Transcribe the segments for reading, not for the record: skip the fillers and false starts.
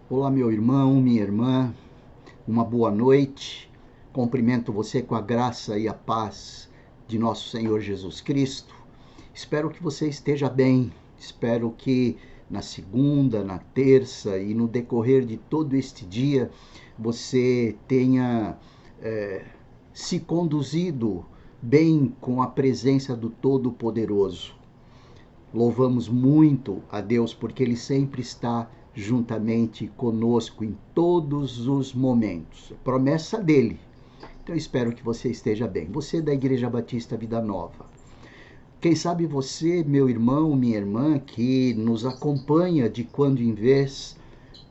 Olá, meu irmão, minha irmã, uma boa noite. Cumprimento você com a graça e a paz de nosso Senhor Jesus Cristo. Espero que você esteja bem. Espero que na segunda, na terça e no decorrer de todo este dia você tenha se conduzido bem com a presença do Todo-Poderoso. Louvamos muito a Deus porque Ele sempre está juntamente conosco em todos os momentos. Promessa dele. Então eu espero que você esteja bem. Você é da Igreja Batista Vida Nova. Quem sabe você, meu irmão, minha irmã, que nos acompanha de quando em vez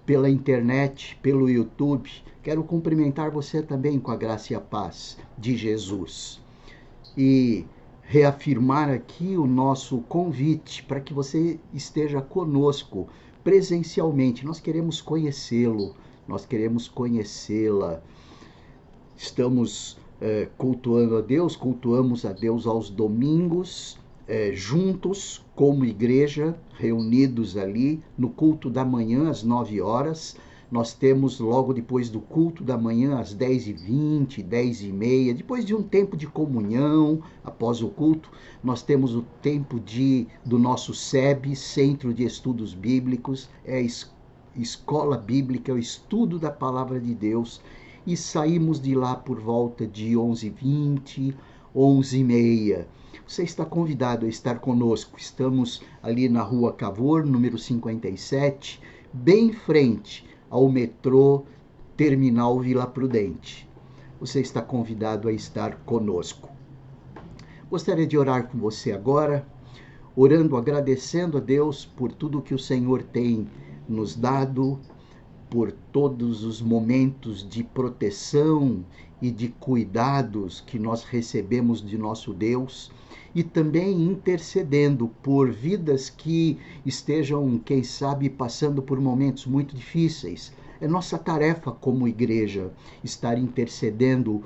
pela internet, pelo YouTube, quero cumprimentar você também com a graça e a paz de Jesus. E reafirmar aqui o nosso convite para que você esteja conosco presencialmente. Nós queremos conhecê-lo, nós queremos conhecê-la. Estamos cultuando a Deus, cultuamos a Deus aos domingos, juntos, como igreja, reunidos ali no culto da manhã às 9 horas. Nós temos logo depois do culto da manhã às 10h20, 10h30, depois de um tempo de comunhão após o culto, nós temos o tempo do nosso SEB, Centro de Estudos Bíblicos, escola bíblica, o estudo da palavra de Deus, e saímos de lá por volta de 11h20, 11h30. Você está convidado a estar conosco. Estamos ali na Rua Cavour, número 57, bem em frente ao metrô Terminal Vila Prudente. Você está convidado a estar conosco. Gostaria de orar com você agora, orando, agradecendo a Deus por tudo que o Senhor tem nos dado, por todos os momentos de proteção e de cuidados que nós recebemos de nosso Deus, e também intercedendo por vidas que estejam, quem sabe, passando por momentos muito difíceis. É nossa tarefa como igreja estar intercedendo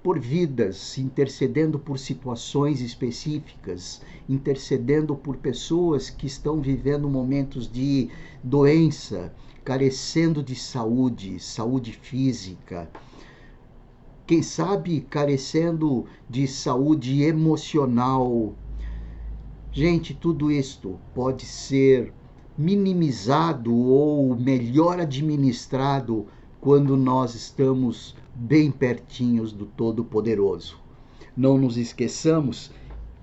por vidas, intercedendo por situações específicas, intercedendo por pessoas que estão vivendo momentos de doença, carecendo de saúde, saúde física, quem sabe carecendo de saúde emocional. Gente, tudo isto pode ser minimizado ou melhor administrado quando nós estamos bem pertinhos do Todo-Poderoso. Não nos esqueçamos,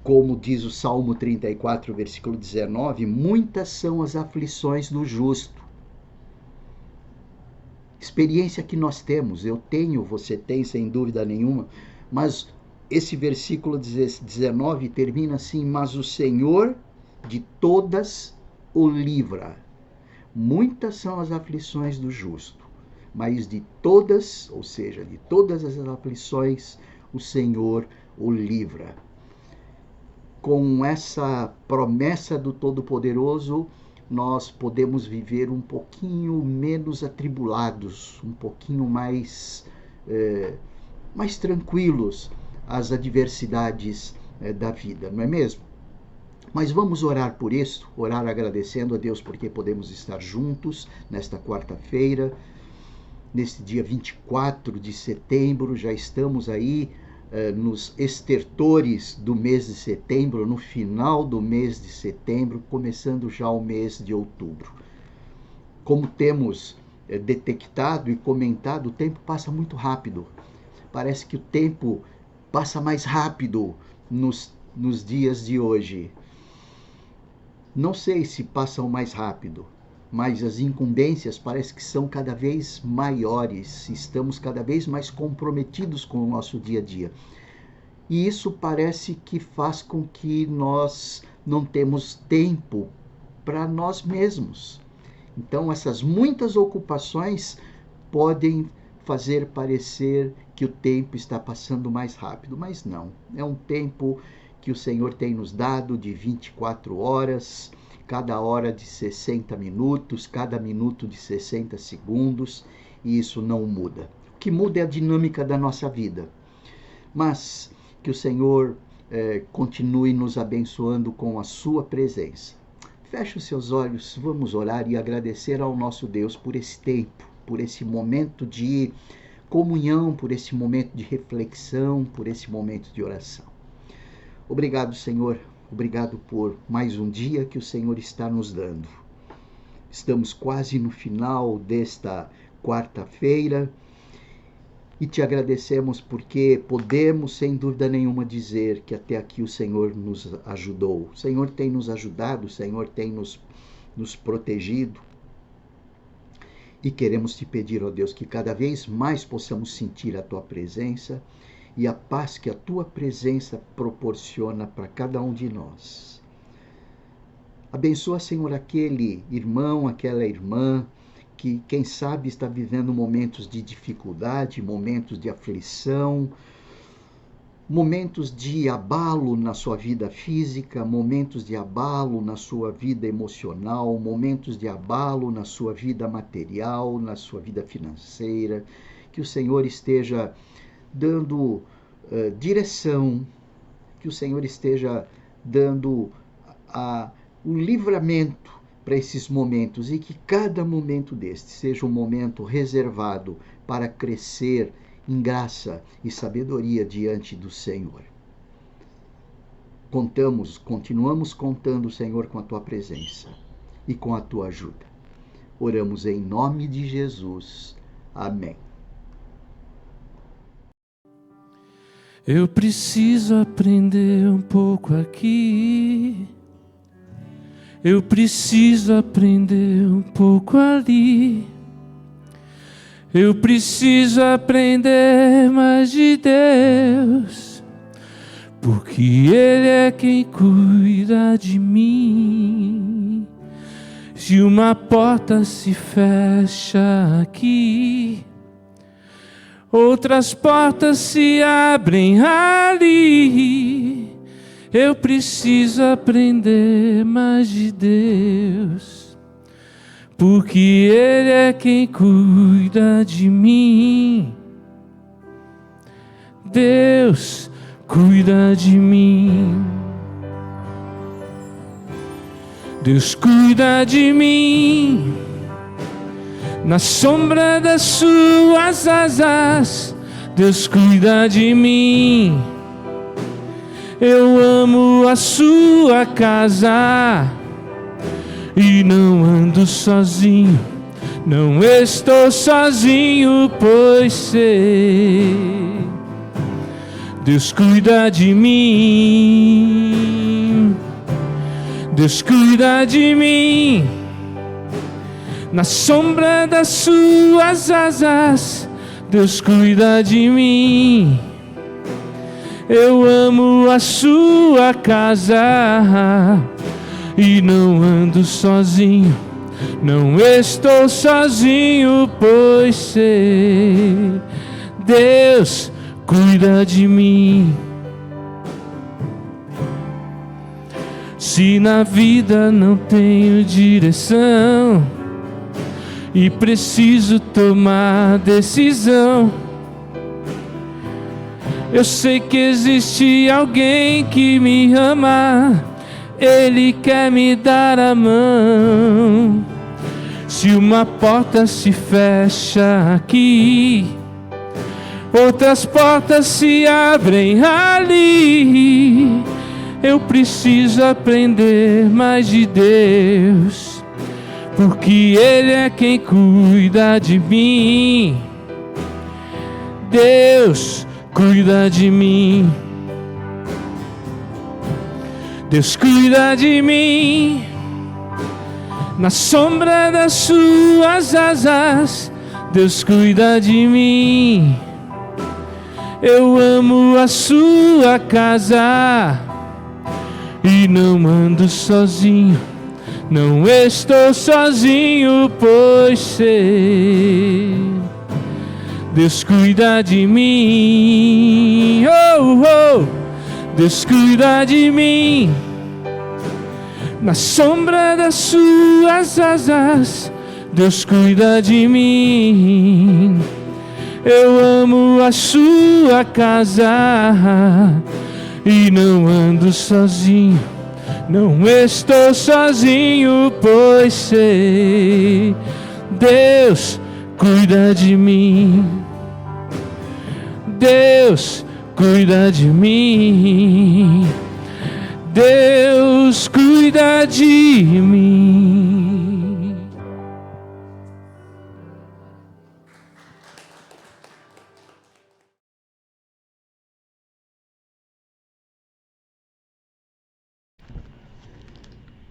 como diz o Salmo 34, versículo 19, muitas são as aflições do justo. Experiência que nós temos, eu tenho, você tem, sem dúvida nenhuma, mas esse versículo 19 termina assim: mas o Senhor de todas o livra. Muitas são as aflições do justo, mas de todas, ou seja, de todas as aflições, o Senhor o livra. Com essa promessa do Todo-Poderoso, nós podemos viver um pouquinho menos atribulados, um pouquinho mais tranquilos às adversidades da vida, não é mesmo? Mas vamos orar por isso, orar agradecendo a Deus porque podemos estar juntos nesta quarta-feira, neste dia 24 de setembro, já estamos aí nos estertores do mês de setembro, no final do mês de setembro, começando já o mês de outubro. Como temos detectado e comentado, o tempo passa muito rápido. Parece que o tempo passa mais rápido nos dias de hoje. Não sei se passam mais rápido, mas as incumbências parece que são cada vez maiores, estamos cada vez mais comprometidos com o nosso dia a dia. E isso parece que faz com que nós não temos tempo para nós mesmos. Então essas muitas ocupações podem fazer parecer que o tempo está passando mais rápido, mas não. É um tempo que o Senhor tem nos dado de 24 horas, cada hora de 60 minutos, cada minuto de 60 segundos, e isso não muda. O que muda é a dinâmica da nossa vida. Mas que o Senhor continue nos abençoando com a sua presença. Feche os seus olhos, vamos orar e agradecer ao nosso Deus por esse tempo, por esse momento de comunhão, por esse momento de reflexão, por esse momento de oração. Obrigado, Senhor. Obrigado por mais um dia que o Senhor está nos dando. Estamos quase no final desta quarta-feira e te agradecemos porque podemos, sem dúvida nenhuma, dizer que até aqui o Senhor nos ajudou. O Senhor tem nos ajudado, o Senhor tem nos protegido. E queremos te pedir, ó Deus, que cada vez mais possamos sentir a tua presença e a paz que a tua presença proporciona para cada um de nós. Abençoa, Senhor, aquele irmão, aquela irmã que, quem sabe, está vivendo momentos de dificuldade, momentos de aflição, momentos de abalo na sua vida física, momentos de abalo na sua vida emocional, momentos de abalo na sua vida material, na sua vida financeira. Que o Senhor esteja dando direção, que o Senhor esteja dando um livramento para esses momentos e que cada momento deste seja um momento reservado para crescer em graça e sabedoria diante do Senhor. Continuamos contando, Senhor, com a tua presença e com a tua ajuda. Oramos em nome de Jesus. Amém. Eu preciso aprender um pouco aqui. Eu preciso aprender um pouco ali. Eu preciso aprender mais de Deus, porque Ele é quem cuida de mim. Se uma porta se fecha aqui, outras portas se abrem ali. Eu preciso aprender mais de Deus, porque Ele é quem cuida de mim. Deus cuida de mim. Deus cuida de mim. Na sombra das suas asas, Deus cuida de mim. Eu amo a sua casa e não ando sozinho, não estou sozinho, pois sei, Deus cuida de mim. Deus cuida de mim. Na sombra das suas asas, Deus cuida de mim. Eu amo a sua casa e não ando sozinho, não estou sozinho, pois sei, Deus cuida de mim. Se na vida não tenho direção e preciso tomar decisão, eu sei que existe alguém que me ama, Ele quer me dar a mão. Se uma porta se fecha aqui, outras portas se abrem ali. Eu preciso aprender mais de Deus, porque Ele é quem cuida de mim. Deus cuida de mim. Deus cuida de mim. Na sombra das suas asas, Deus cuida de mim. Eu amo a sua casa e não ando sozinho, não estou sozinho, pois sei, Deus cuida de mim. Oh, oh, Deus cuida de mim. Na sombra das suas asas, Deus cuida de mim. Eu amo a sua casa e não ando sozinho, Não estou sozinho, pois sei, Deus cuida de mim. Deus cuida de mim. Deus cuida de mim.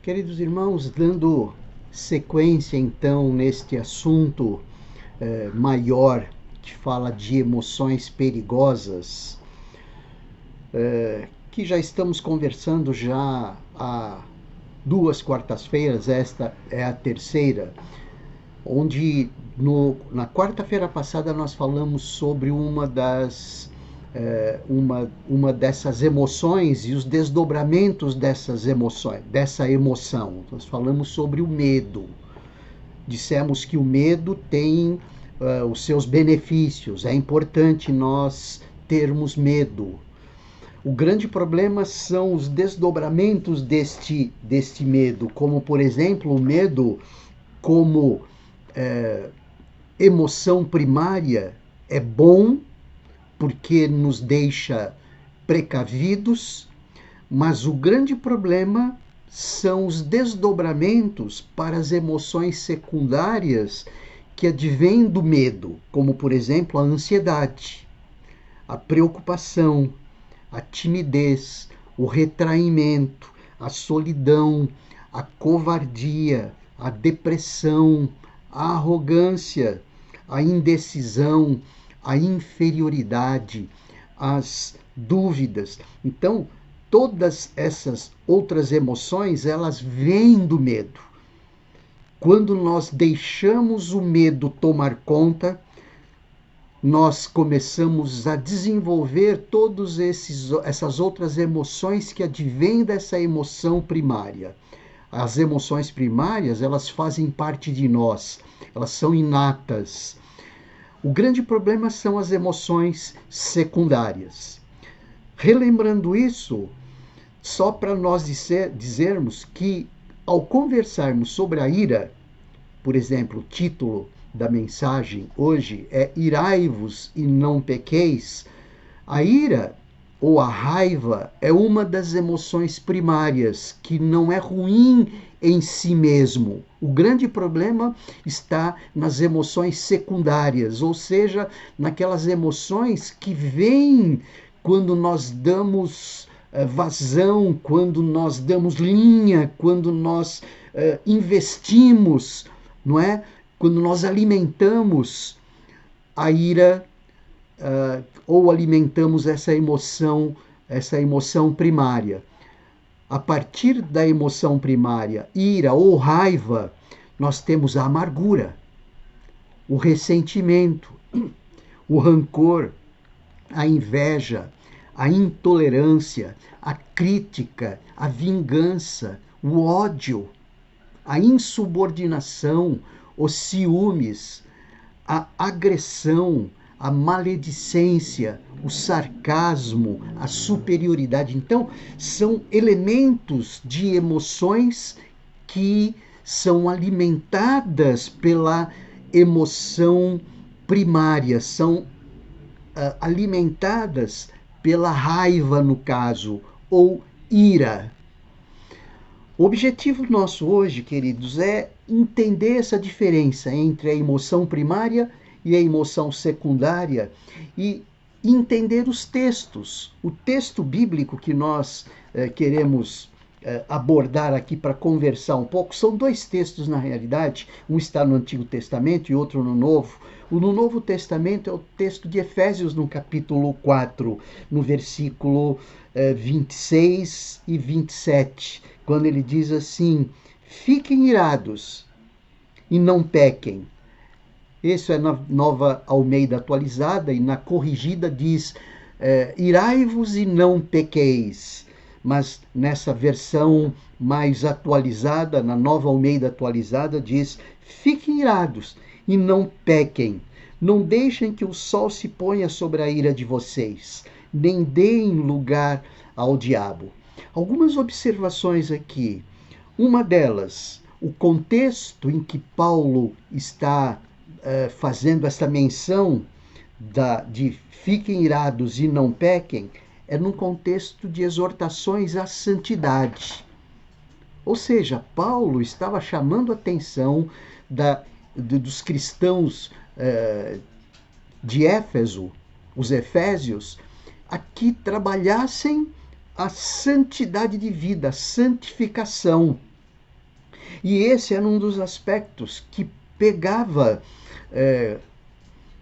Queridos irmãos, dando sequência então neste assunto maior que fala de emoções perigosas, que já estamos conversando já há 2 quartas-feiras, esta é a terceira, onde na quarta-feira passada nós falamos sobre uma dessas emoções e os desdobramentos dessas emoções, dessa emoção. Nós falamos sobre o medo. Dissemos que o medo tem os seus benefícios, é importante nós termos medo. O grande problema são os desdobramentos deste medo, como, por exemplo, o medo como emoção primária é bom, porque nos deixa precavidos, mas o grande problema são os desdobramentos para as emoções secundárias que advêm do medo, como, por exemplo, a ansiedade, a preocupação, a timidez, o retraimento, a solidão, a covardia, a depressão, a arrogância, a indecisão, a inferioridade, as dúvidas. Então, todas essas outras emoções, elas vêm do medo. Quando nós deixamos o medo tomar conta, nós começamos a desenvolver todas essas outras emoções que advêm dessa emoção primária. As emoções primárias, elas fazem parte de nós, elas são inatas. O grande problema são as emoções secundárias. Relembrando isso, só para nós dizermos que, ao conversarmos sobre a ira, por exemplo, o título da mensagem hoje é Irai-vos e não pequeis. A ira ou a raiva é uma das emoções primárias, que não é ruim em si mesmo. O grande problema está nas emoções secundárias, ou seja, naquelas emoções que vêm quando nós damos vazão, quando nós damos linha, quando nós investimos, não é? Quando nós alimentamos a ira ou alimentamos essa emoção primária. A partir da emoção primária, ira ou raiva, nós temos a amargura, o ressentimento, o rancor, a inveja, a intolerância, a crítica, a vingança, o ódio, a insubordinação, os ciúmes, a agressão, a maledicência, o sarcasmo, a superioridade. Então, são elementos de emoções que são alimentadas pela emoção primária, são alimentadas pela raiva, no caso, ou ira. O objetivo nosso hoje, queridos, é entender essa diferença entre a emoção primária e a emoção secundária e entender os textos. O texto bíblico que nós queremos abordar aqui para conversar um pouco, são 2 textos na realidade, um está no Antigo Testamento e outro no Novo. O no Novo Testamento é o texto de Efésios, no capítulo 4, no versículo 26 e 27, quando ele diz assim: fiquem irados e não pequem. Isso é na Nova Almeida Atualizada, e na Corrigida diz irai-vos e não pequeis. Mas nessa versão mais atualizada, na Nova Almeida Atualizada, diz: fiquem irados e não pequem. Não deixem que o sol se ponha sobre a ira de vocês, nem deem lugar ao diabo. Algumas observações aqui. Uma delas, o contexto em que Paulo está fazendo essa menção de fiquem irados e não pequem, é num contexto de exortações à santidade. Ou seja, Paulo estava chamando a atenção dos cristãos de Éfeso, os efésios, a que trabalhassem a santidade de vida, a santificação. E esse era um dos aspectos que pegava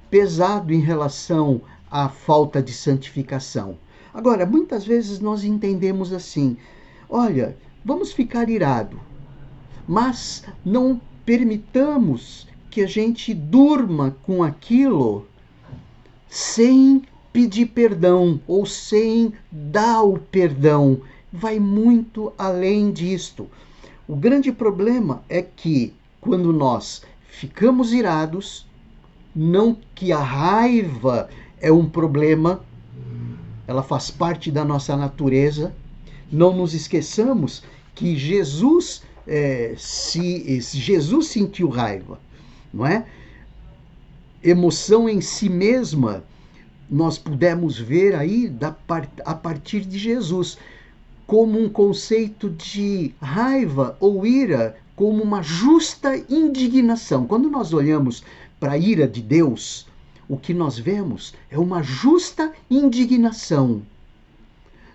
pesado em relação à falta de santificação. Agora, muitas vezes nós entendemos assim, olha, vamos ficar irado, mas não permitamos que a gente durma com aquilo sem pedir perdão ou sem dar o perdão. Vai muito além disto. O grande problema é que quando nós ficamos irados, não que a raiva é um problema, ela faz parte da nossa natureza. Não nos esqueçamos que Jesus sentiu raiva, não é? Emoção em si mesma, nós pudemos ver aí a partir de Jesus, como um conceito de raiva ou ira, como uma justa indignação. Quando nós olhamos para a ira de Deus, o que nós vemos é uma justa indignação.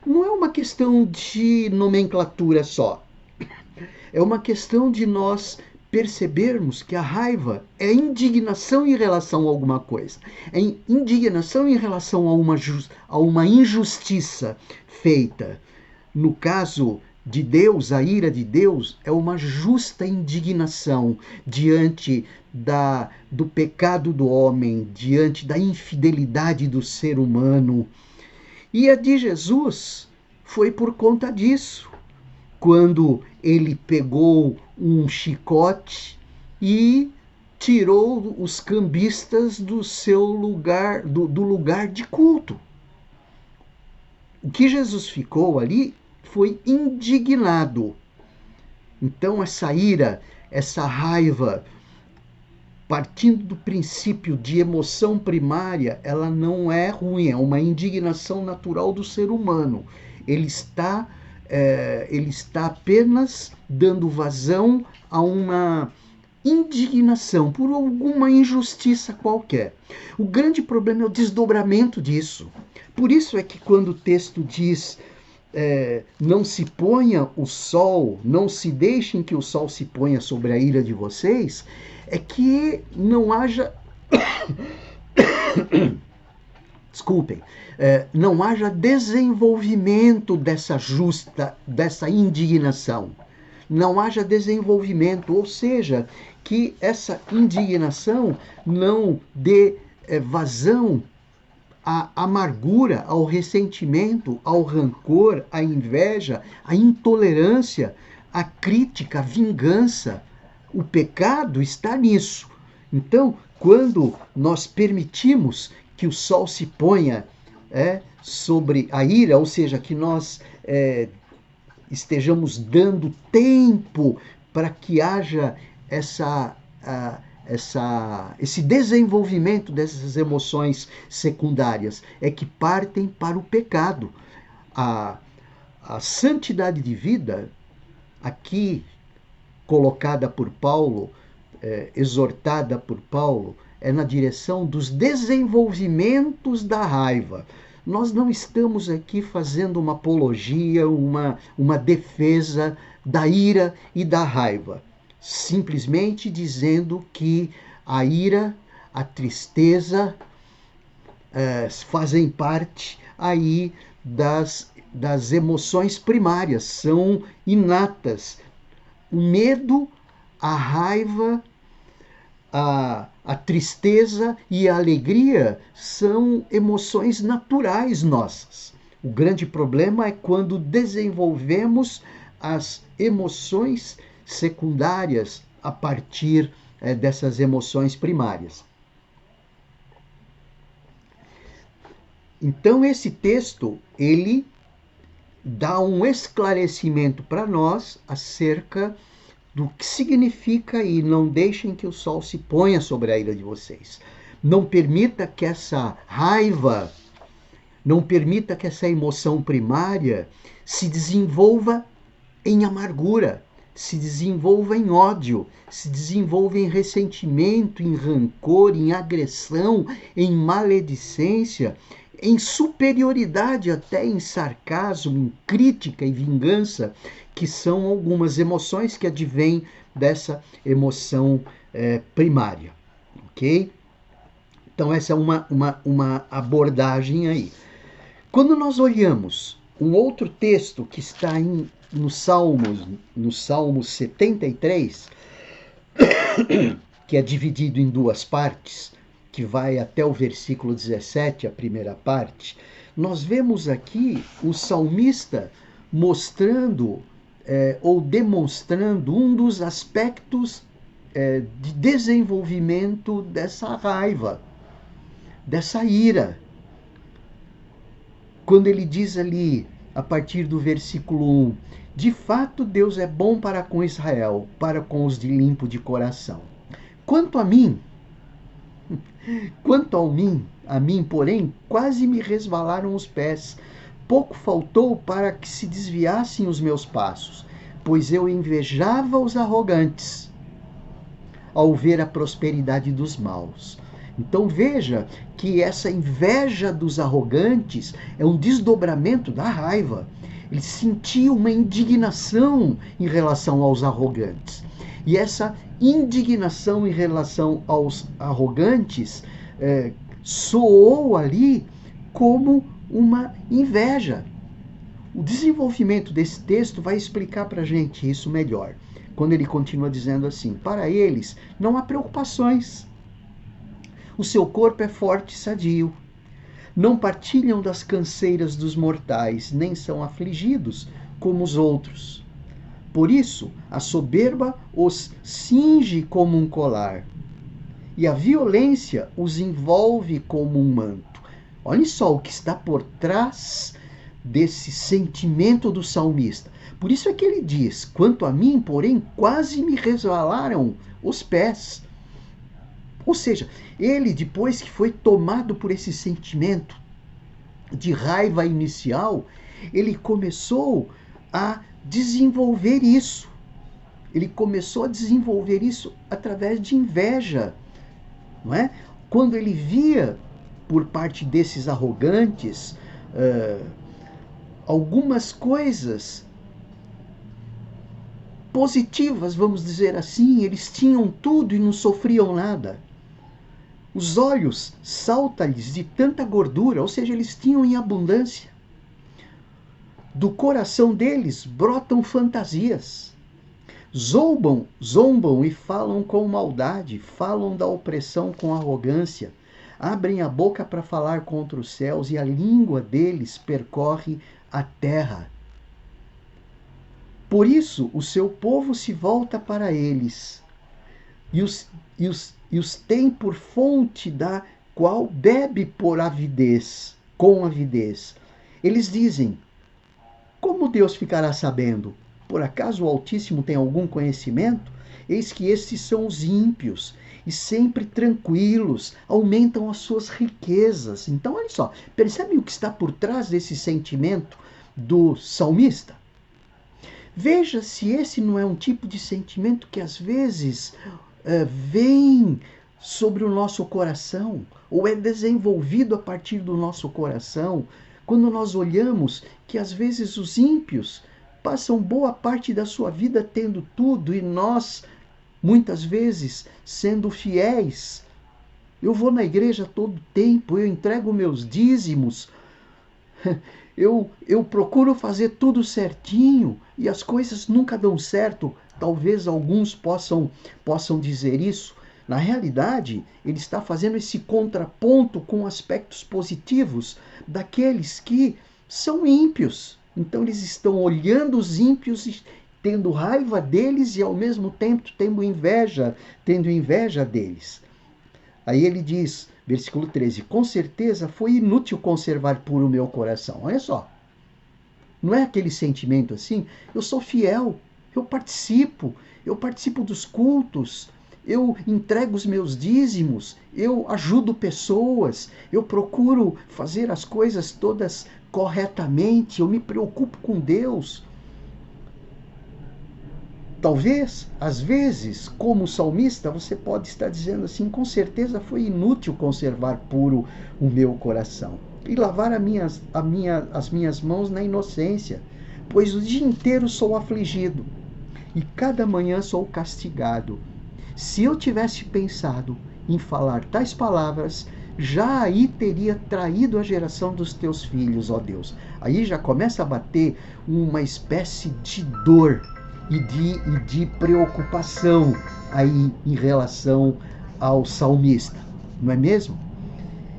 Não é uma questão de nomenclatura só. É uma questão de nós percebermos que a raiva é indignação em relação a alguma coisa. É indignação em relação a uma injustiça feita. No caso de Deus, a ira de Deus é uma justa indignação diante do pecado do homem, diante da infidelidade do ser humano. E a de Jesus foi por conta disso, quando ele pegou um chicote e tirou os cambistas do seu lugar, do lugar de culto. O que Jesus ficou ali foi indignado. Então essa ira, essa raiva, partindo do princípio de emoção primária, ela não é ruim, é uma indignação natural do ser humano. Ele está apenas dando vazão a uma indignação por alguma injustiça qualquer. O grande problema é o desdobramento disso. Por isso é que quando o texto diz não se ponha o sol, não se deixem que o sol se ponha sobre a ira de vocês, é que não haja desculpem, não haja desenvolvimento dessa indignação. Não haja desenvolvimento, ou seja, que essa indignação não dê vazão à amargura, ao ressentimento, ao rancor, à inveja, à intolerância, à crítica, à vingança. O pecado está nisso. Então, quando nós permitimos que o sol se ponha sobre a ira, ou seja, que nós estejamos dando tempo para que haja esse desenvolvimento dessas emoções secundárias, é que partem para o pecado. A santidade de vida, aqui colocada por Paulo, exortada por Paulo, é na direção dos desenvolvimentos da raiva. Nós não estamos aqui fazendo uma apologia, uma defesa da ira e da raiva. Simplesmente dizendo que a ira, a tristeza fazem parte aí das emoções primárias, são inatas. O medo, a raiva, a tristeza e a alegria são emoções naturais nossas. O grande problema é quando desenvolvemos as emoções secundárias a partir dessas emoções primárias. Então esse texto, ele dá um esclarecimento para nós acerca do que significa e não deixem que o sol se ponha sobre a ira de vocês. Não permita que essa raiva, não permita que essa emoção primária se desenvolva em amargura, se desenvolva em ódio, se desenvolva em ressentimento, em rancor, em agressão, em maledicência, em superioridade, até em sarcasmo, em crítica e vingança, que são algumas emoções que advêm dessa emoção primária, ok? Então essa é uma abordagem aí. Quando nós olhamos um outro texto que está no Salmo 73, que é dividido em duas partes, que vai até o versículo 17, a primeira parte, nós vemos aqui o salmista mostrando ou demonstrando um dos aspectos de desenvolvimento dessa raiva, dessa ira. Quando ele diz ali, a partir do versículo 1, de fato Deus é bom para com Israel, para com os de limpo de coração. Quanto a mim, porém, quase me resvalaram os pés. Pouco faltou para que se desviassem os meus passos, pois eu invejava os arrogantes ao ver a prosperidade dos maus. Então veja que essa inveja dos arrogantes é um desdobramento da raiva. Ele sentia uma indignação em relação aos arrogantes. E essa indignação em relação aos arrogantes soou ali como uma inveja. O desenvolvimento desse texto vai explicar para a gente isso melhor. Quando ele continua dizendo assim, para eles não há preocupações. O seu corpo é forte e sadio. Não partilham das canseiras dos mortais, nem são afligidos como os outros. Por isso, a soberba os cinge como um colar, e a violência os envolve como um manto. Olha só o que está por trás desse sentimento do salmista. Por isso é que ele diz, quanto a mim, porém, quase me resvalaram os pés. Ou seja, ele, depois que foi tomado por esse sentimento de raiva inicial, ele começou a desenvolver isso. Ele começou a desenvolver isso através de inveja, não é? Quando ele via, por parte desses arrogantes, algumas coisas positivas, vamos dizer assim, eles tinham tudo e não sofriam nada. Os olhos saltam-lhes de tanta gordura, ou seja, eles tinham em abundância. Do coração deles brotam fantasias. Zombam e falam com maldade, falam da opressão com arrogância, abrem a boca para falar contra os céus e a língua deles percorre a terra. Por isso o seu povo se volta para eles e os tem por fonte da qual bebe com avidez. Eles dizem, como Deus ficará sabendo? Por acaso o Altíssimo tem algum conhecimento? Eis que estes são os ímpios, e sempre tranquilos, aumentam as suas riquezas. Então, olha só, percebe o que está por trás desse sentimento do salmista? Veja se esse não é um tipo de sentimento que às vezes vem sobre o nosso coração, ou é desenvolvido a partir do nosso coração, quando nós olhamos que às vezes os ímpios passam boa parte da sua vida tendo tudo e nós, muitas vezes, sendo fiéis. Eu vou na igreja todo tempo, eu entrego meus dízimos, eu procuro fazer tudo certinho e as coisas nunca dão certo. Talvez alguns possam dizer isso. Na realidade, ele está fazendo esse contraponto com aspectos positivos daqueles que são ímpios. Então eles estão olhando os ímpios e tendo raiva deles e ao mesmo tempo tendo inveja deles. Aí ele diz, versículo 13, com certeza foi inútil conservar puro o meu coração. Olha só. Não é aquele sentimento assim? Eu sou fiel, eu participo dos cultos, eu entrego os meus dízimos, eu ajudo pessoas, eu procuro fazer as coisas todas corretamente, eu me preocupo com Deus. Talvez, às vezes, como salmista, você pode estar dizendo assim: com certeza foi inútil conservar puro o meu coração e lavar as minhas mãos na inocência, pois o dia inteiro sou afligido e cada manhã sou castigado. Se eu tivesse pensado em falar tais palavras, já aí teria traído a geração dos teus filhos, ó Deus. Aí já começa a bater uma espécie de dor e de preocupação aí em relação ao salmista, não é mesmo?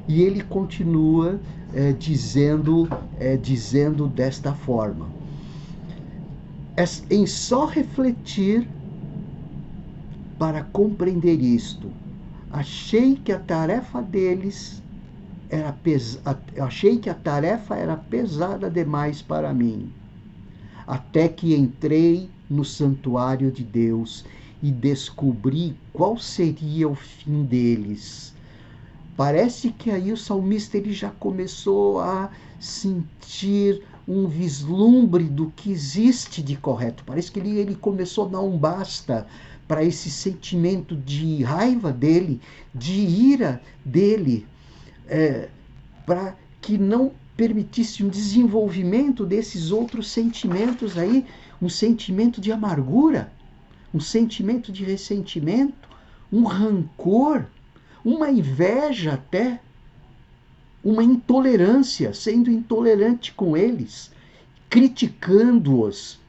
E ele continua dizendo desta forma: em só refletir para compreender isto, achei que a tarefa era pesada demais para mim, até que entrei no santuário de Deus e descobri qual seria o fim deles. Parece que aí o salmista ele já começou a sentir um vislumbre do que existe de correto. Parece que ele começou a dar um basta para esse sentimento de raiva dele, de ira dele, para que não permitisse um desenvolvimento desses outros sentimentos aí, um sentimento de amargura, um sentimento de ressentimento, um rancor, uma inveja até, uma intolerância, sendo intolerante com eles, criticando-os,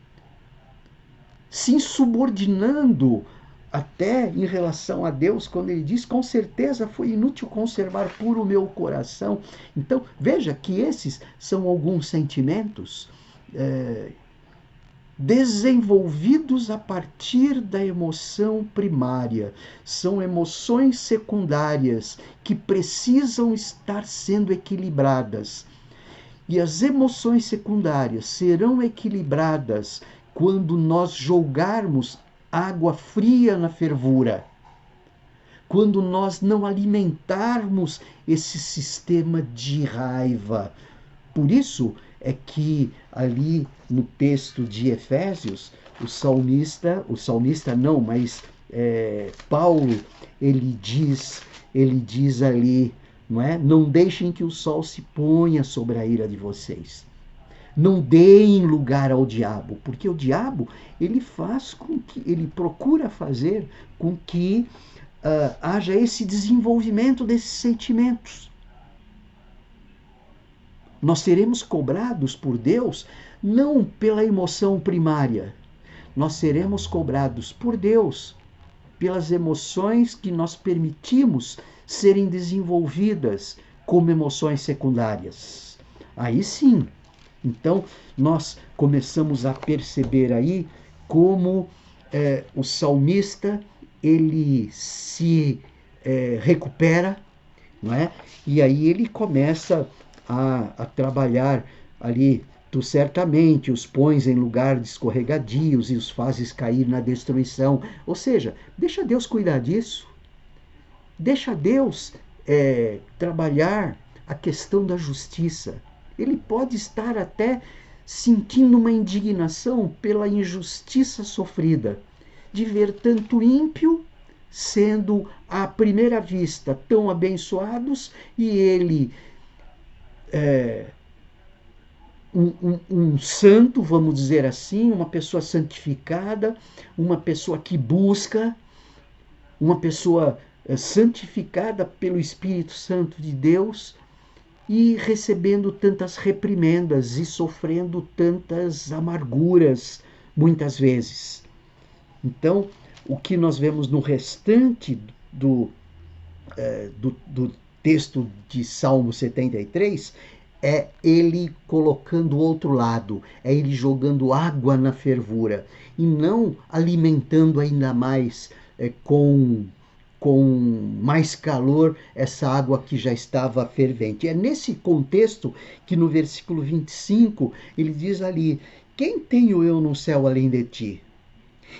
se insubordinando até em relação a Deus, quando ele diz: com certeza foi inútil conservar puro o meu coração. Então, veja que esses são alguns sentimentos desenvolvidos a partir da emoção primária. São emoções secundárias que precisam estar sendo equilibradas. E as emoções secundárias serão equilibradas quando nós jogarmos água fria na fervura, quando nós não alimentarmos esse sistema de raiva. Por isso é que ali no texto de Efésios, Paulo, ele diz ali, não é? Não deixem que o sol se ponha sobre a ira de vocês. Não deem lugar ao diabo, porque o diabo ele procura fazer com que haja esse desenvolvimento desses sentimentos. Nós seremos cobrados por Deus não pela emoção primária, nós seremos cobrados por Deus pelas emoções que nós permitimos serem desenvolvidas como emoções secundárias. Aí sim, então nós começamos a perceber aí como o salmista ele se recupera, não é? E aí ele começa a trabalhar ali: tu certamente os pões em lugares escorregadios e os fazes cair na destruição. Ou seja, deixa Deus cuidar disso. Deixa Deus trabalhar a questão da justiça. Ele pode estar até sentindo uma indignação pela injustiça sofrida, de ver tanto ímpio sendo à primeira vista tão abençoados e ele um santo, vamos dizer assim, uma pessoa santificada, uma pessoa que busca, uma pessoa santificada pelo Espírito Santo de Deus, e recebendo tantas reprimendas e sofrendo tantas amarguras, muitas vezes. Então, o que nós vemos no restante do texto de Salmo 73 é ele colocando o outro lado, é ele jogando água na fervura e não alimentando ainda mais com com mais calor essa água que já estava fervente. É nesse contexto que no versículo 25 ele diz ali: quem tenho eu no céu além de ti?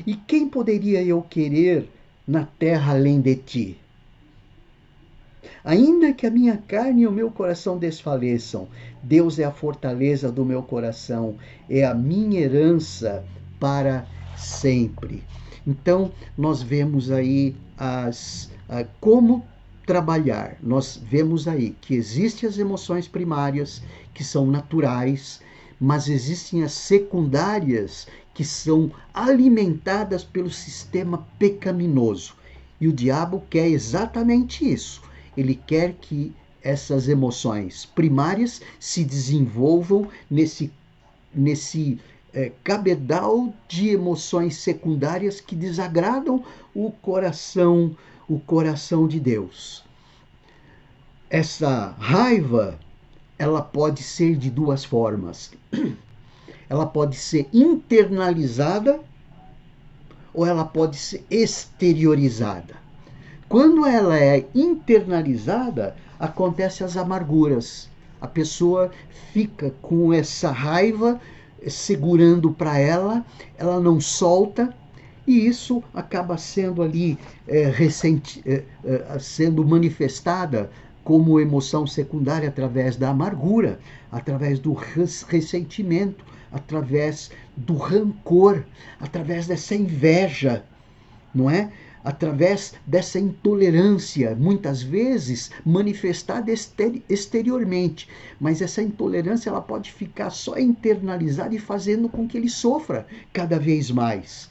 E quem poderia eu querer na terra além de ti? Ainda que a minha carne e o meu coração desfaleçam, Deus é a fortaleza do meu coração, é a minha herança para sempre. Então, nós vemos aí como trabalhar. Nós vemos aí que existem as emoções primárias, que são naturais, mas existem as secundárias, que são alimentadas pelo sistema pecaminoso. E o diabo quer exatamente isso. Ele quer que essas emoções primárias se desenvolvam nesse cabedal de emoções secundárias que desagradam o coração de Deus. Essa raiva, ela pode ser de duas formas. Ela pode ser internalizada ou ela pode ser exteriorizada. Quando ela é internalizada, acontecem as amarguras. A pessoa fica com essa raiva segurando para ela não solta, e isso acaba sendo ali sendo manifestada como emoção secundária através da amargura, através do ressentimento, através do rancor, através dessa inveja, não é? Através dessa intolerância, muitas vezes manifestada exteriormente, mas essa intolerância ela pode ficar só internalizada e fazendo com que ele sofra cada vez mais,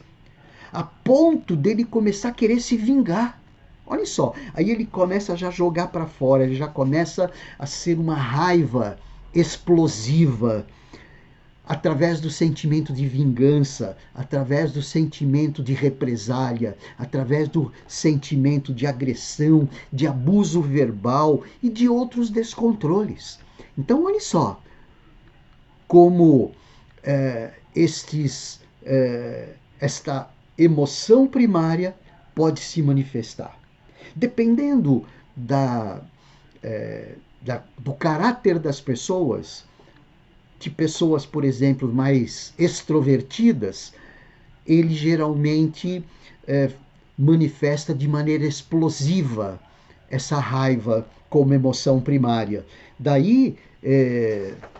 a ponto dele começar a querer se vingar. Olha só, aí ele começa a já jogar para fora, ele já começa a ser uma raiva explosiva, através do sentimento de vingança, através do sentimento de represália, através do sentimento de agressão, de abuso verbal e de outros descontroles. Então, olha só como esta emoção primária pode se manifestar. Dependendo do caráter das pessoas, de pessoas, por exemplo, mais extrovertidas, ele geralmente manifesta de maneira explosiva essa raiva como emoção primária. Daí,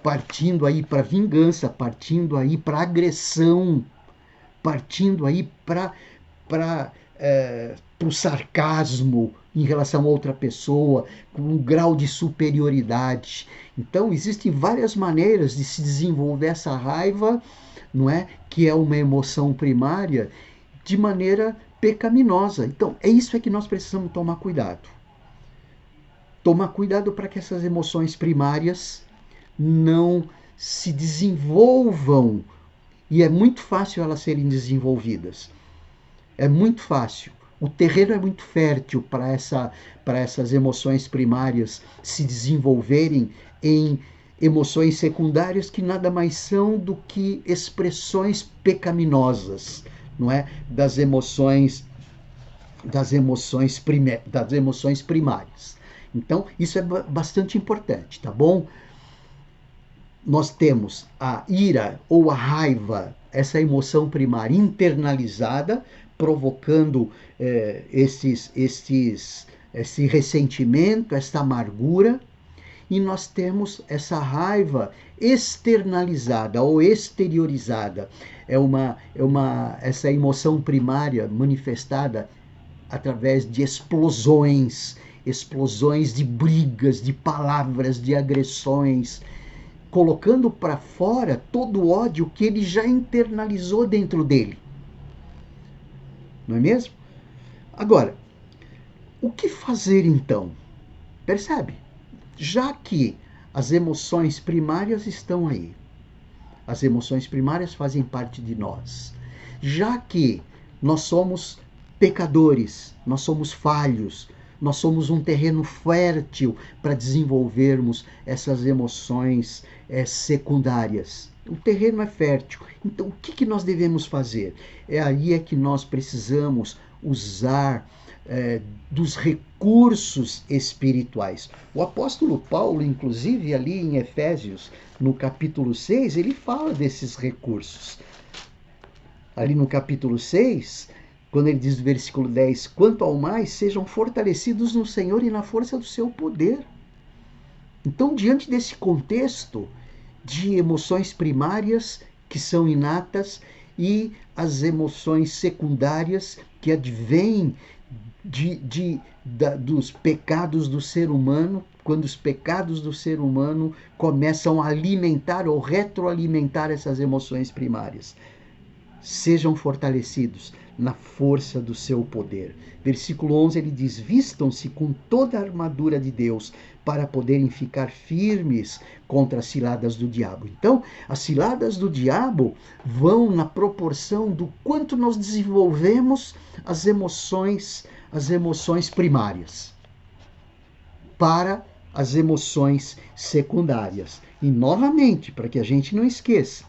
partindo aí para vingança, partindo aí para agressão, partindo aí para o sarcasmo em relação a outra pessoa, com um grau de superioridade. Então, existem várias maneiras de se desenvolver essa raiva, não é? Que é uma emoção primária, de maneira pecaminosa. Então, é isso que nós precisamos tomar cuidado. Tomar cuidado para que essas emoções primárias não se desenvolvam. E é muito fácil elas serem desenvolvidas. É muito fácil. O terreno é muito fértil para essas emoções primárias se desenvolverem em emoções secundárias que nada mais são do que expressões pecaminosas, não é? Das emoções primárias. Então, isso é bastante importante, tá bom? Nós temos a ira ou a raiva, essa emoção primária internalizada, provocando esse ressentimento, essa amargura, e nós temos essa raiva externalizada ou exteriorizada. Essa emoção primária manifestada através de explosões de brigas, de palavras, de agressões, colocando para fora todo o ódio que ele já internalizou dentro dele. Não é mesmo? Agora, o que fazer então? Percebe? Já que as emoções primárias estão aí, as emoções primárias fazem parte de nós, já que nós somos pecadores, nós somos falhos, nós somos um terreno fértil para desenvolvermos essas emoções secundárias. O terreno é fértil. Então, o que nós devemos fazer? Aí que nós precisamos usar dos recursos espirituais. O apóstolo Paulo, inclusive, ali em Efésios, no capítulo 6, ele fala desses recursos. Ali no capítulo 6, quando ele diz no versículo 10, quanto ao mais, sejam fortalecidos no Senhor e na força do seu poder. Então, diante desse contexto de emoções primárias que são inatas e as emoções secundárias que advêm dos pecados do ser humano, quando os pecados do ser humano começam a alimentar ou retroalimentar essas emoções primárias. Sejam fortalecidos na força do seu poder. Versículo 11 ele diz, vistam-se com toda a armadura de Deus para poderem ficar firmes contra as ciladas do diabo. Então, as ciladas do diabo vão na proporção do quanto nós desenvolvemos as emoções primárias para as emoções secundárias. E, novamente, para que a gente não esqueça,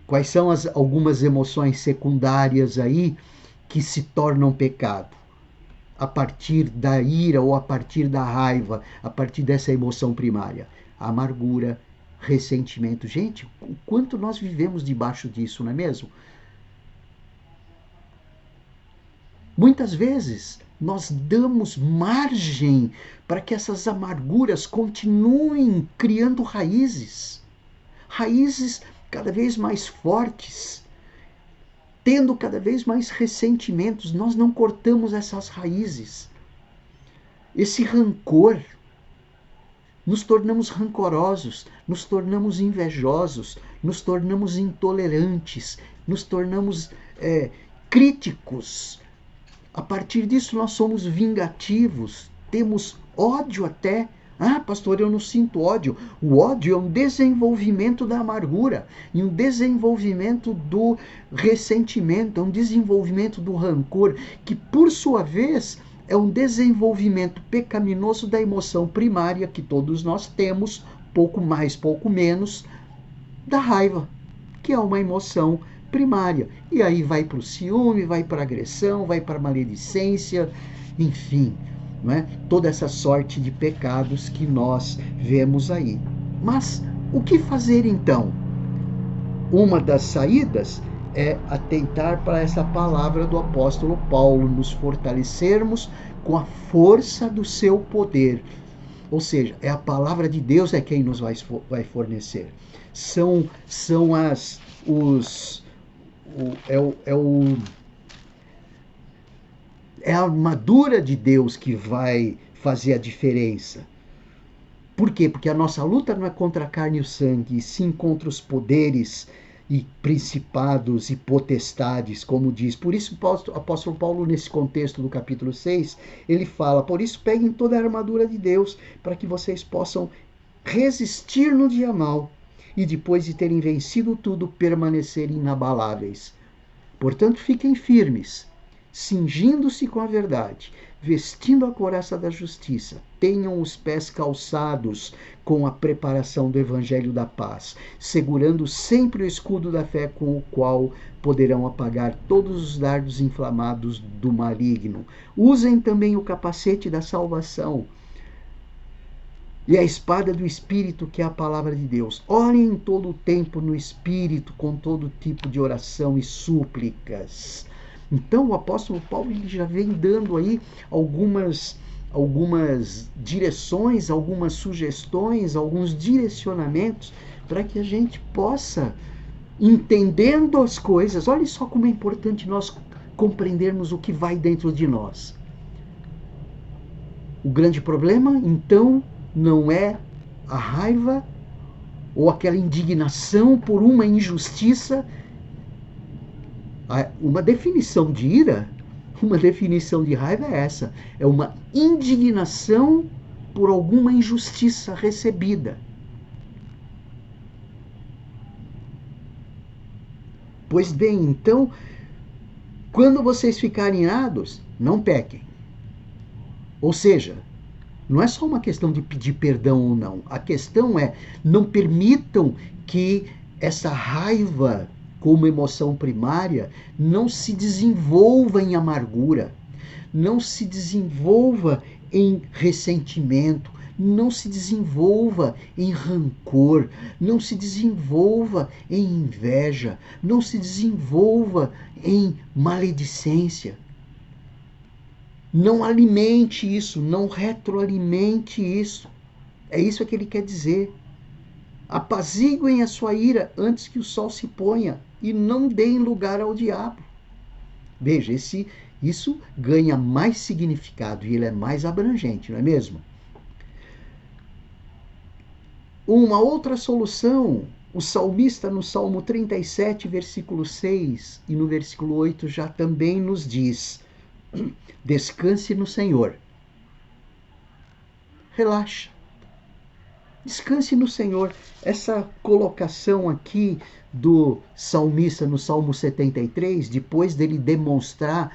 quais são algumas emoções secundárias aí que se tornam pecado? A partir da ira ou a partir da raiva, a partir dessa emoção primária. Amargura, ressentimento. Gente, o quanto nós vivemos debaixo disso, não é mesmo? Muitas vezes nós damos margem para que essas amarguras continuem criando raízes cada vez mais fortes, tendo cada vez mais ressentimentos. Nós não cortamos essas raízes. Esse rancor, nos tornamos rancorosos, nos tornamos invejosos, nos tornamos intolerantes, nos tornamos críticos. A partir disso nós somos vingativos, temos ódio até. Ah, pastor, eu não sinto ódio. O ódio é um desenvolvimento da amargura, e um desenvolvimento do ressentimento, é um desenvolvimento do rancor, que por sua vez é um desenvolvimento pecaminoso da emoção primária que todos nós temos, pouco mais, pouco menos, da raiva, que é uma emoção primária. E aí vai para o ciúme, vai para a agressão, vai para a maledicência, enfim, não é? Toda essa sorte de pecados que nós vemos aí. Mas o que fazer então? Uma das saídas é atentar para essa palavra do apóstolo Paulo, nos fortalecermos com a força do seu poder. Ou seja, é a palavra de Deus é quem nos vai fornecer. É a armadura de Deus que vai fazer a diferença. Por quê? Porque a nossa luta não é contra a carne e o sangue, e sim contra os poderes e principados e potestades, como diz. Por isso o apóstolo Paulo, nesse contexto do capítulo 6, ele fala, por isso peguem toda a armadura de Deus, para que vocês possam resistir no dia mau, e depois de terem vencido tudo, permanecerem inabaláveis. Portanto, fiquem firmes, cingindo-se com a verdade, vestindo a couraça da justiça, tenham os pés calçados com a preparação do evangelho da paz, segurando sempre o escudo da fé com o qual poderão apagar todos os dardos inflamados do maligno. Usem também o capacete da salvação e a espada do Espírito, que é a palavra de Deus. Orem em todo o tempo no Espírito, com todo tipo de oração e súplicas. Então o apóstolo Paulo ele já vem dando aí algumas direções, algumas sugestões, alguns direcionamentos para que a gente possa, entendendo as coisas, olha só como é importante nós compreendermos o que vai dentro de nós. O grande problema, então, não é a raiva ou aquela indignação por uma injustiça. Uma definição de ira, uma definição de raiva é essa. É uma indignação por alguma injustiça recebida. Pois bem, então, quando vocês ficarem irados, não pequem. Ou seja, não é só uma questão de pedir perdão ou não. A questão é, não permitam que essa raiva como emoção primária, não se desenvolva em amargura, não se desenvolva em ressentimento, não se desenvolva em rancor, não se desenvolva em inveja, não se desenvolva em maledicência. Não alimente isso, não retroalimente isso. É isso que ele quer dizer. Apaziguem a sua ira antes que o sol se ponha e não deem lugar ao diabo. Veja, isso ganha mais significado e ele é mais abrangente, não é mesmo? Uma outra solução, o salmista no Salmo 37, versículo 6 e no versículo 8 já também nos diz: descanse no Senhor. Relaxa. Descanse no Senhor. Essa colocação aqui do salmista no Salmo 73, depois dele demonstrar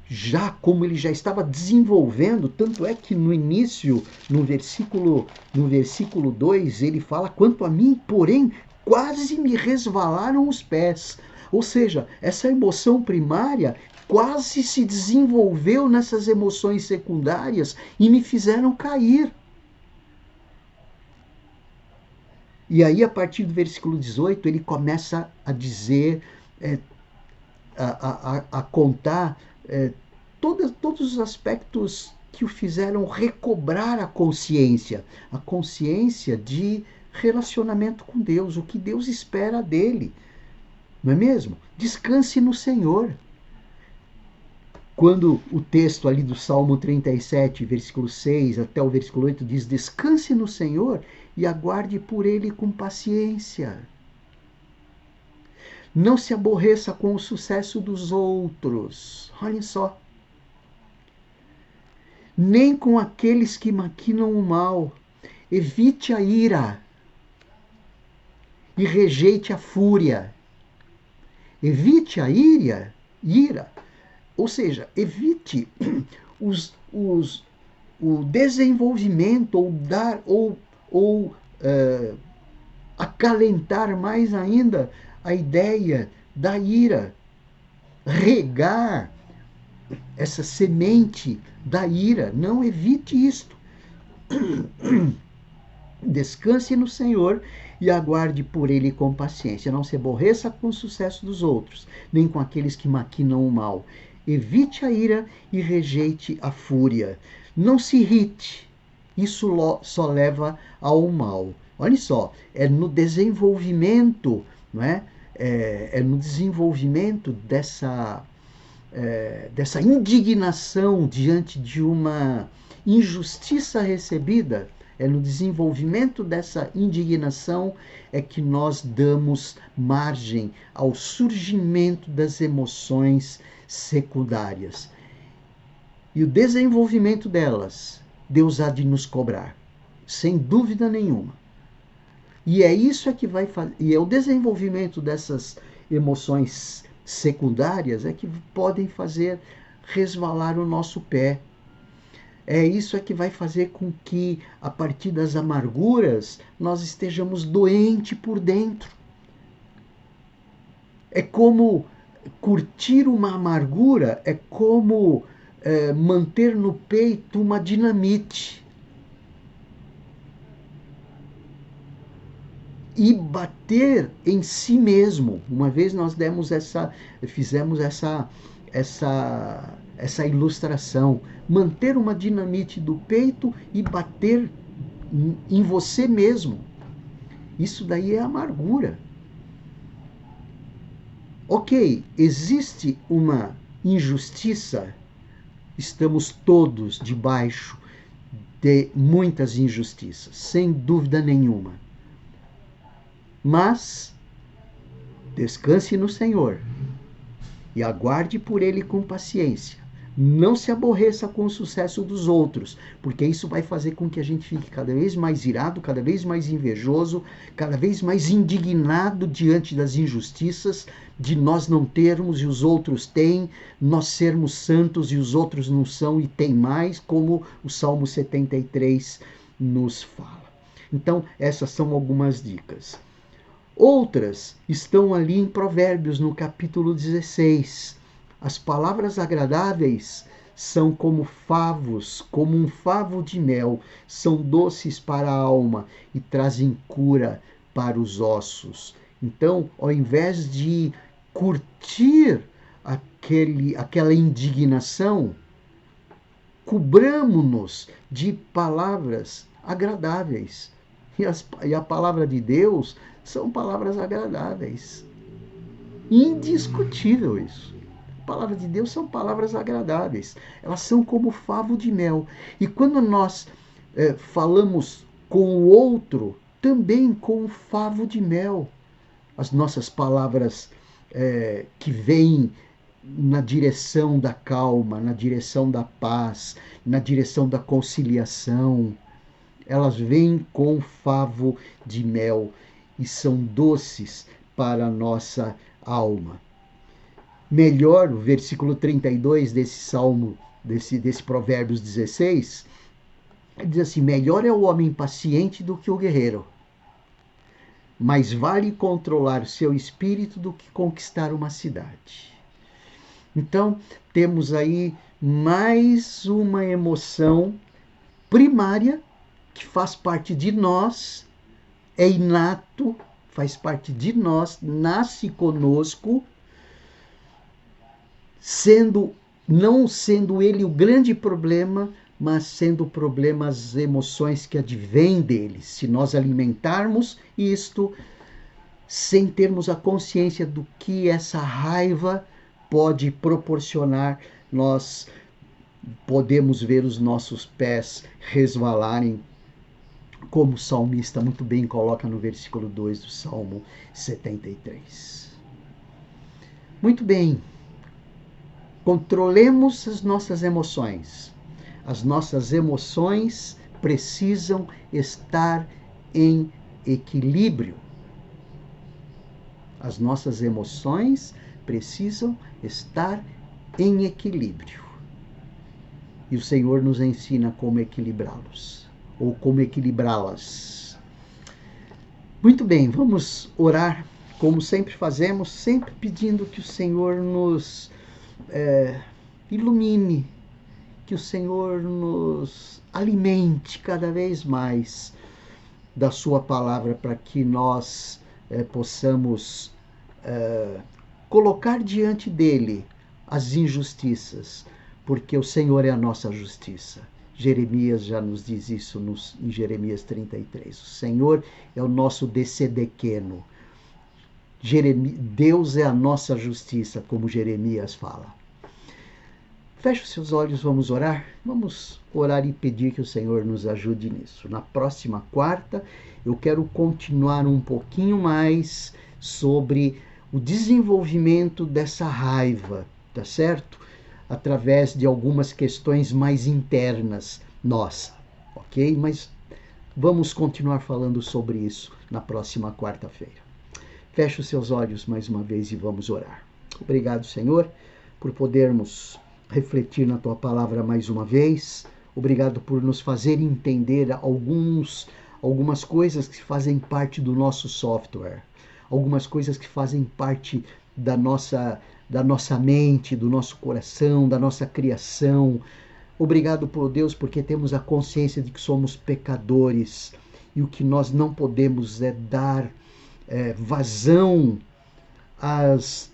já como ele já estava desenvolvendo, tanto é que no início, no versículo 2, ele fala: quanto a mim, porém, quase me resvalaram os pés. Ou seja, essa emoção primária quase se desenvolveu nessas emoções secundárias e me fizeram cair. E aí, a partir do versículo 18, ele começa a dizer, a contar todos os aspectos que o fizeram recobrar a consciência de relacionamento com Deus, o que Deus espera dele. Não é mesmo? Descanse no Senhor. Quando o texto ali do Salmo 37, versículo 6 até o versículo 8 diz: descanse no Senhor e aguarde por ele com paciência. Não se aborreça com o sucesso dos outros. Olhem só. Nem com aqueles que maquinam o mal. Evite a ira e rejeite a fúria. Evite a ira. Ou seja, evite o desenvolvimento ou acalentar mais ainda a ideia da ira. Regar essa semente da ira. Não, evite isto. Descanse no Senhor e aguarde por ele com paciência. Não se aborreça com o sucesso dos outros, nem com aqueles que maquinam o mal. Evite a ira e rejeite a fúria. Não se irrite. Isso só leva ao mal. Olha só, é no desenvolvimento, não é? É no desenvolvimento dessa indignação diante de uma injustiça recebida, é no desenvolvimento dessa indignação é que nós damos margem ao surgimento das emoções secundárias. E o desenvolvimento delas, Deus há de nos cobrar, sem dúvida nenhuma. E é isso que vai fazer, e é o desenvolvimento dessas emoções secundárias é que podem fazer resvalar o nosso pé. É isso que vai fazer com que, a partir das amarguras, nós estejamos doentes por dentro. É como curtir uma amargura, é como manter no peito uma dinamite. E bater em si mesmo. Uma vez nós fizemos essa ilustração. Manter uma dinamite do peito e bater em você mesmo. Isso daí é amargura. Ok, existe uma injustiça. Estamos todos debaixo de muitas injustiças, sem dúvida nenhuma. Mas descanse no Senhor e aguarde por ele com paciência. Não se aborreça com o sucesso dos outros, porque isso vai fazer com que a gente fique cada vez mais irado, cada vez mais invejoso, cada vez mais indignado diante das injustiças, de nós não termos e os outros têm, nós sermos santos e os outros não são e têm mais, como o Salmo 73 nos fala. Então, essas são algumas dicas. Outras estão ali em Provérbios, no capítulo 16. As palavras agradáveis são como favos, como um favo de mel, são doces para a alma e trazem cura para os ossos. Então, ao invés de curtir aquela indignação, cobramo-nos de palavras agradáveis. E a palavra de Deus são palavras agradáveis. Indiscutível isso. A palavra de Deus são palavras agradáveis. Elas são como favo de mel. E quando nós falamos com o outro, também com favo de mel. As nossas palavras que vêm na direção da calma, na direção da paz, na direção da conciliação, elas vêm com favo de mel e são doces para a nossa alma. Melhor, o versículo 32 desse Salmo, desse Provérbios 16, diz assim: melhor é o homem paciente do que o guerreiro, mais vale controlar o seu espírito do que conquistar uma cidade. Então, temos aí mais uma emoção primária que faz parte de nós, é inato, faz parte de nós, nasce conosco, não sendo ele o grande problema, mas sendo o problema as emoções que advêm dele. Se nós alimentarmos isto sem termos a consciência do que essa raiva pode proporcionar, nós podemos ver os nossos pés resvalarem, como o salmista muito bem coloca no versículo 2 do Salmo 73. Muito bem, controlemos as nossas emoções. As nossas emoções precisam estar em equilíbrio. As nossas emoções precisam estar em equilíbrio. E o Senhor nos ensina como equilibrá-los, ou como equilibrá-las. Muito bem, vamos orar, como sempre fazemos, sempre pedindo que o Senhor nos ilumine, que o Senhor nos alimente cada vez mais da sua palavra, para que nós possamos colocar diante dele as injustiças, porque o Senhor é a nossa justiça. Jeremias já nos diz isso em Jeremias 33. O Senhor é o nosso dessedequeno. Deus é a nossa justiça, como Jeremias fala. Feche os seus olhos, vamos orar? Vamos orar e pedir que o Senhor nos ajude nisso. Na próxima quarta, eu quero continuar um pouquinho mais sobre o desenvolvimento dessa raiva, tá certo? Através de algumas questões mais internas nossa, ok? Mas vamos continuar falando sobre isso na próxima quarta-feira. Feche os seus olhos mais uma vez e vamos orar. Obrigado, Senhor, por podermos refletir na Tua palavra mais uma vez. Obrigado por nos fazer entender algumas coisas que fazem parte do nosso software, algumas coisas que fazem parte da nossa mente, do nosso coração, da nossa criação. Obrigado, por Deus, porque temos a consciência de que somos pecadores e o que nós não podemos é dar vazão às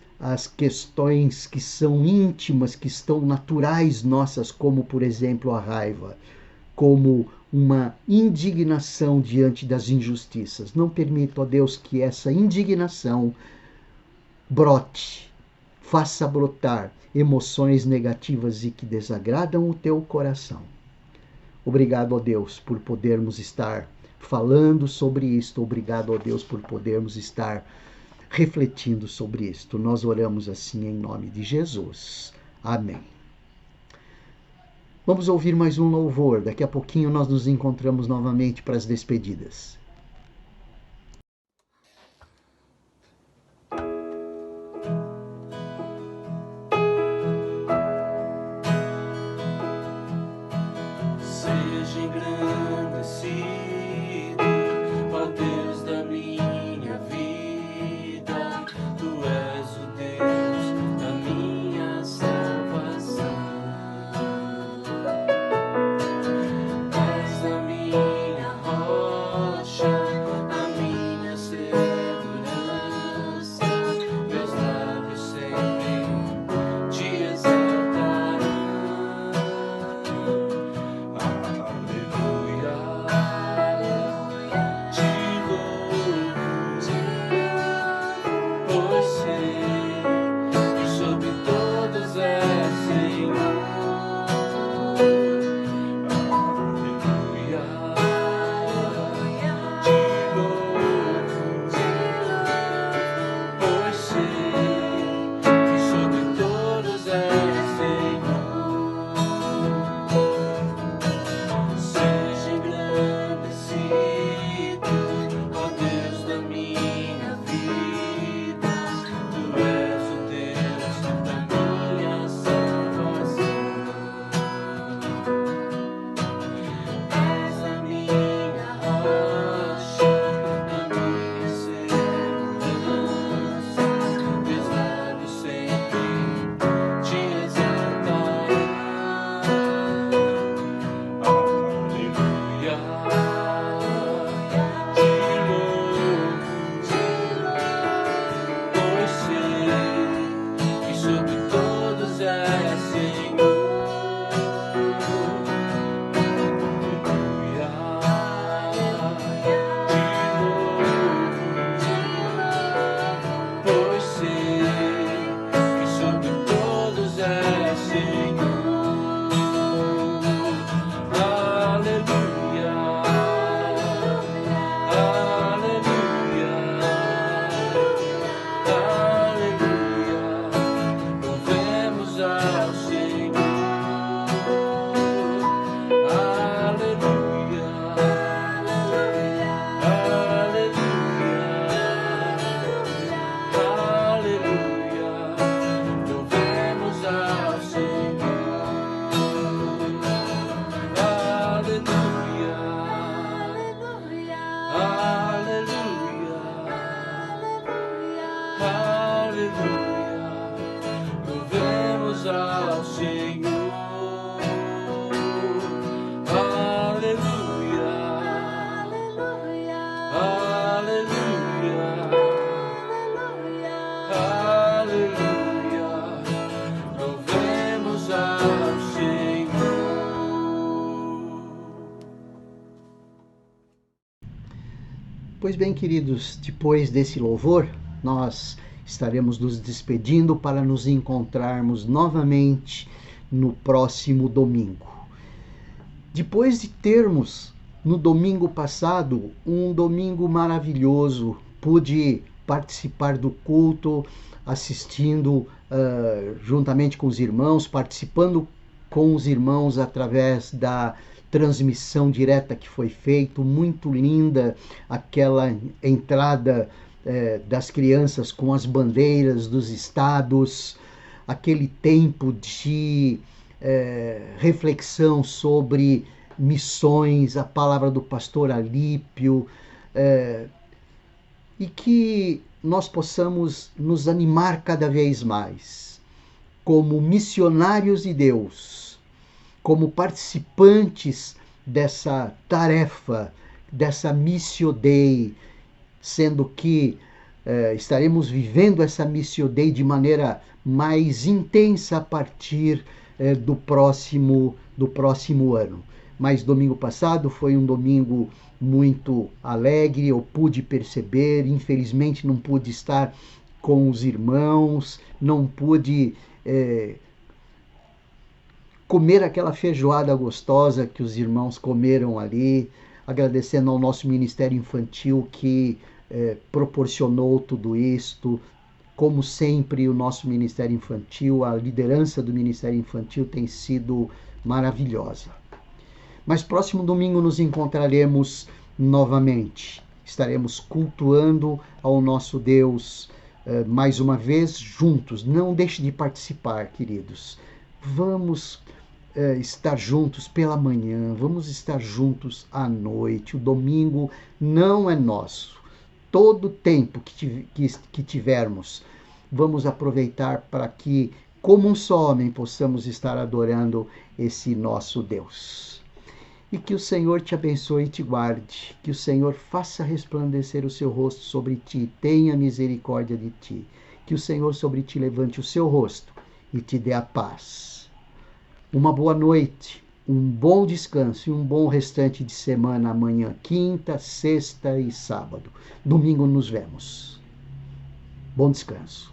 questões que são íntimas, que estão naturais nossas, como, por exemplo, a raiva, como uma indignação diante das injustiças. Não permita, ó Deus, que essa indignação brote, faça brotar emoções negativas e que desagradam o teu coração. Obrigado, ó Deus, por podermos estar falando sobre isto. Obrigado, ó Deus, por podermos estar refletindo sobre isto. Nós oramos assim em nome de Jesus. Amém. Vamos ouvir mais um louvor. Daqui a pouquinho nós nos encontramos novamente para as despedidas. Seja engrandecido, ó Deus da minha vida. Pois bem, queridos, depois desse louvor, nós estaremos nos despedindo para nos encontrarmos novamente no próximo domingo. Depois de termos, no domingo passado, um domingo maravilhoso, pude participar do culto, assistindo juntamente com os irmãos, participando com os irmãos através da transmissão direta que foi feita, muito linda aquela entrada das crianças com as bandeiras dos estados, aquele tempo de reflexão sobre missões, a palavra do pastor Alípio, e que nós possamos nos animar cada vez mais como missionários de Deus, como participantes dessa tarefa, dessa Missio Dei, sendo que estaremos vivendo essa Missio Dei de maneira mais intensa a partir do próximo ano. Mas domingo passado foi um domingo muito alegre, eu pude perceber, infelizmente não pude estar com os irmãos, não pude comer aquela feijoada gostosa que os irmãos comeram ali, agradecendo ao nosso Ministério Infantil que proporcionou tudo isto. Como sempre, o nosso Ministério Infantil, a liderança do Ministério Infantil tem sido maravilhosa. Mas próximo domingo nos encontraremos novamente. Estaremos cultuando ao nosso Deus mais uma vez juntos. Não deixe de participar, queridos. Vamos estar juntos pela manhã, vamos estar juntos à noite. O domingo não é nosso. Todo o tempo que tivermos, vamos aproveitar para que, como um só homem, possamos estar adorando esse nosso Deus. E que o Senhor te abençoe e te guarde, que o Senhor faça resplandecer o seu rosto sobre ti, tenha misericórdia de ti, que o Senhor sobre ti levante o seu rosto e te dê a paz. Uma boa noite, um bom descanso e um bom restante de semana amanhã, quinta, sexta e sábado. Domingo nos vemos. Bom descanso.